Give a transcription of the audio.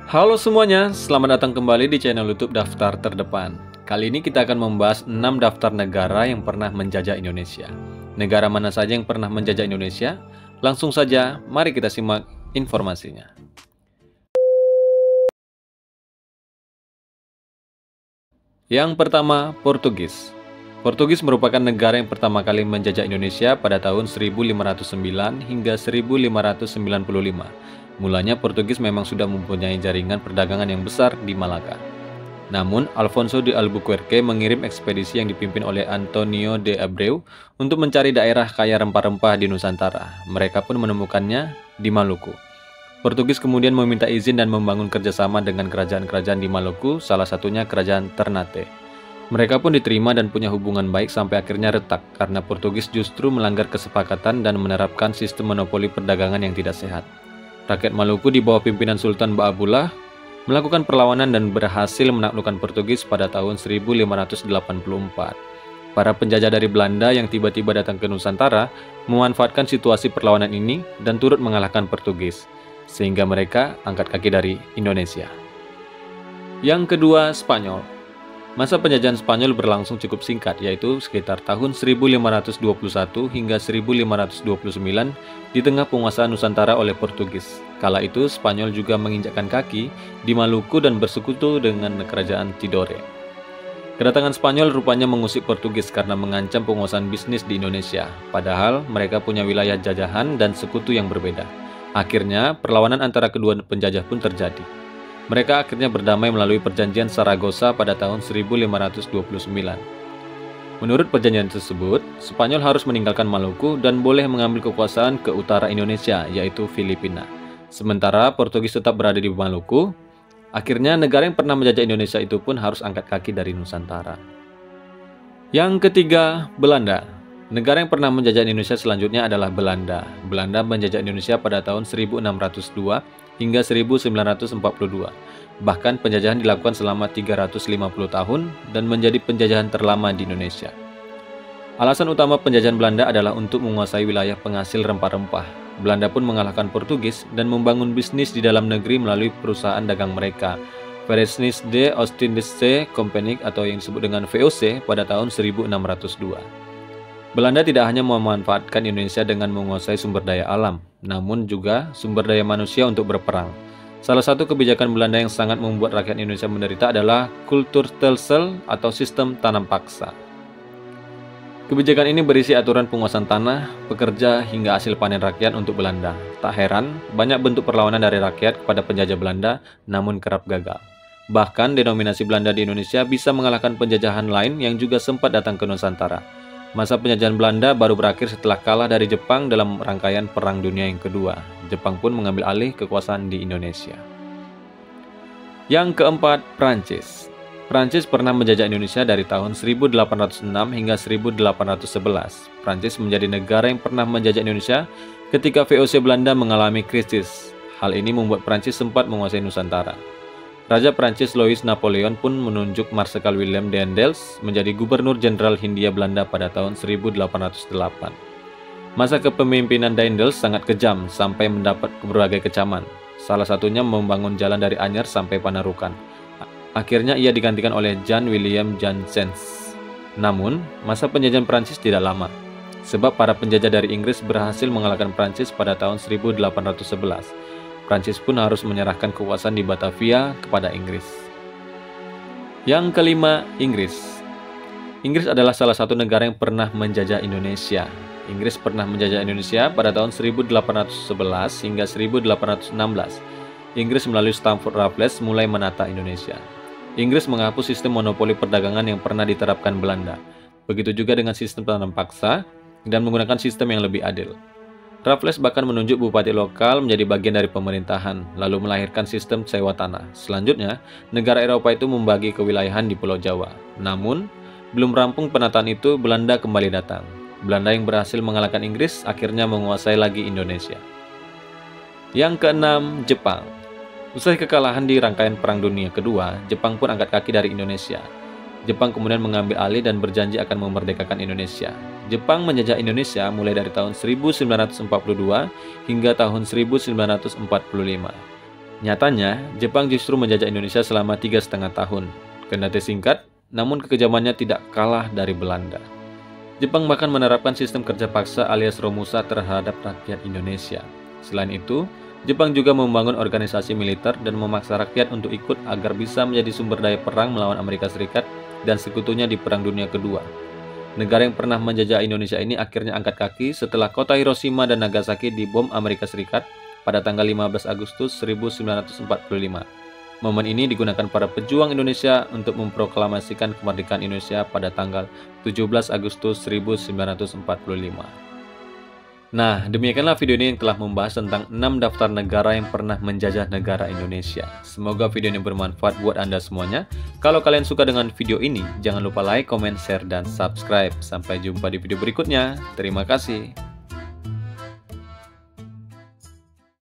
Halo semuanya, selamat datang kembali di channel YouTube Daftar Terdepan. Kali ini kita akan membahas 6 daftar negara yang pernah menjajah Indonesia. Negara mana saja yang pernah menjajah Indonesia? Langsung saja, mari kita simak informasinya. Yang pertama, Portugis. Portugis merupakan negara yang pertama kali menjajah Indonesia pada tahun 1509 hingga 1595. Mulanya Portugis memang sudah mempunyai jaringan perdagangan yang besar di Malaka. Namun, Alfonso de Albuquerque mengirim ekspedisi yang dipimpin oleh Antonio de Abreu untuk mencari daerah kaya rempah-rempah di Nusantara. Mereka pun menemukannya di Maluku. Portugis kemudian meminta izin dan membangun kerjasama dengan kerajaan-kerajaan di Maluku, salah satunya Kerajaan Ternate. Mereka pun diterima dan punya hubungan baik sampai akhirnya retak karena Portugis justru melanggar kesepakatan dan menerapkan sistem monopoli perdagangan yang tidak sehat. Rakyat Maluku di bawah pimpinan Sultan Baabullah melakukan perlawanan dan berhasil menaklukkan Portugis pada tahun 1584. Para penjajah dari Belanda yang tiba-tiba datang ke Nusantara memanfaatkan situasi perlawanan ini dan turut mengalahkan Portugis, sehingga mereka angkat kaki dari Indonesia. Yang kedua, Spanyol. Masa penjajahan Spanyol berlangsung cukup singkat, yaitu sekitar tahun 1521 hingga 1529 di tengah penguasaan Nusantara oleh Portugis. Kala itu, Spanyol juga menginjakkan kaki di Maluku dan bersekutu dengan kerajaan Tidore. Kedatangan Spanyol rupanya mengusik Portugis karena mengancam penguasaan bisnis di Indonesia, padahal mereka punya wilayah jajahan dan sekutu yang berbeda. Akhirnya, perlawanan antara kedua penjajah pun terjadi. Mereka akhirnya berdamai melalui perjanjian Saragossa pada tahun 1529. Menurut perjanjian tersebut, Spanyol harus meninggalkan Maluku dan boleh mengambil kekuasaan ke utara Indonesia, yaitu Filipina. Sementara Portugis tetap berada di Maluku. Akhirnya negara yang pernah menjajah Indonesia itu pun harus angkat kaki dari Nusantara. Yang ketiga, Belanda. Negara yang pernah menjajah Indonesia selanjutnya adalah Belanda. Belanda menjajah Indonesia pada tahun 1602 hingga 1942. Bahkan penjajahan dilakukan selama 350 tahun dan menjadi penjajahan terlama di Indonesia. Alasan utama penjajahan Belanda adalah untuk menguasai wilayah penghasil rempah-rempah. Belanda pun mengalahkan Portugis dan membangun bisnis di dalam negeri melalui perusahaan dagang mereka, Verenigde Oostindische Compagnie atau yang disebut dengan VOC pada tahun 1602. Belanda tidak hanya memanfaatkan Indonesia dengan menguasai sumber daya alam, namun juga sumber daya manusia untuk berperang. Salah satu kebijakan Belanda yang sangat membuat rakyat Indonesia menderita adalah Kulturstelsel atau sistem tanam paksa. Kebijakan ini berisi aturan penguasaan tanah, pekerja, hingga hasil panen rakyat untuk Belanda. Tak heran, banyak bentuk perlawanan dari rakyat kepada penjajah Belanda, namun kerap gagal. Bahkan, denominasi Belanda di Indonesia bisa mengalahkan penjajahan lain yang juga sempat datang ke Nusantara. Masa penjajahan Belanda baru berakhir setelah kalah dari Jepang dalam rangkaian Perang Dunia yang kedua. Jepang pun mengambil alih kekuasaan di Indonesia. Yang keempat, Prancis. Prancis pernah menjajah Indonesia dari tahun 1806 hingga 1811. Prancis menjadi negara yang pernah menjajah Indonesia ketika VOC Belanda mengalami krisis. Hal ini membuat Prancis sempat menguasai Nusantara. Raja Prancis Louis Napoleon pun menunjuk Marsekal Willem Daendels menjadi Gubernur Jenderal Hindia Belanda pada tahun 1808. Masa kepemimpinan Daendels sangat kejam sampai mendapat berbagai kecaman. Salah satunya membangun jalan dari Anyer sampai Panarukan. Akhirnya ia digantikan oleh Jan William Janssens. Namun, masa penjajahan Prancis tidak lama, sebab para penjajah dari Inggris berhasil mengalahkan Prancis pada tahun 1811. Prancis pun harus menyerahkan kekuasaan di Batavia kepada Inggris. Yang kelima, Inggris. Inggris adalah salah satu negara yang pernah menjajah Indonesia. Inggris pernah menjajah Indonesia pada tahun 1811 hingga 1816. Inggris melalui Stamford Raffles mulai menata Indonesia. Inggris menghapus sistem monopoli perdagangan yang pernah diterapkan Belanda. Begitu juga dengan sistem tanam paksa dan menggunakan sistem yang lebih adil. Raffles bahkan menunjuk bupati lokal menjadi bagian dari pemerintahan, lalu melahirkan sistem sewa tanah. Selanjutnya, negara Eropa itu membagi kewilayahan di Pulau Jawa. Namun, belum rampung penataan itu, Belanda kembali datang. Belanda yang berhasil mengalahkan Inggris akhirnya menguasai lagi Indonesia. Yang keenam, Jepang. Usai kekalahan di rangkaian Perang Dunia Kedua, Jepang pun angkat kaki dari Indonesia. Jepang kemudian mengambil alih dan berjanji akan memerdekakan Indonesia. Jepang menjajah Indonesia mulai dari tahun 1942 hingga tahun 1945. Nyatanya, Jepang justru menjajah Indonesia selama 3,5 tahun. Kendati singkat, namun kekejamannya tidak kalah dari Belanda. Jepang bahkan menerapkan sistem kerja paksa alias Romusa terhadap rakyat Indonesia. Selain itu, Jepang juga membangun organisasi militer dan memaksa rakyat untuk ikut agar bisa menjadi sumber daya perang melawan Amerika Serikat dan sekutunya di Perang Dunia Kedua. Negara yang pernah menjajah Indonesia ini akhirnya angkat kaki setelah kota Hiroshima dan Nagasaki dibom Amerika Serikat pada tanggal 15 Agustus 1945. Momen ini digunakan para pejuang Indonesia untuk memproklamasikan kemerdekaan Indonesia pada tanggal 17 Agustus 1945. Nah, demikianlah video ini yang telah membahas tentang 6 daftar negara yang pernah menjajah negara Indonesia. Semoga video ini bermanfaat buat Anda semuanya. Kalau kalian suka dengan video ini, jangan lupa like, comment, share, dan subscribe. Sampai jumpa di video berikutnya. Terima kasih.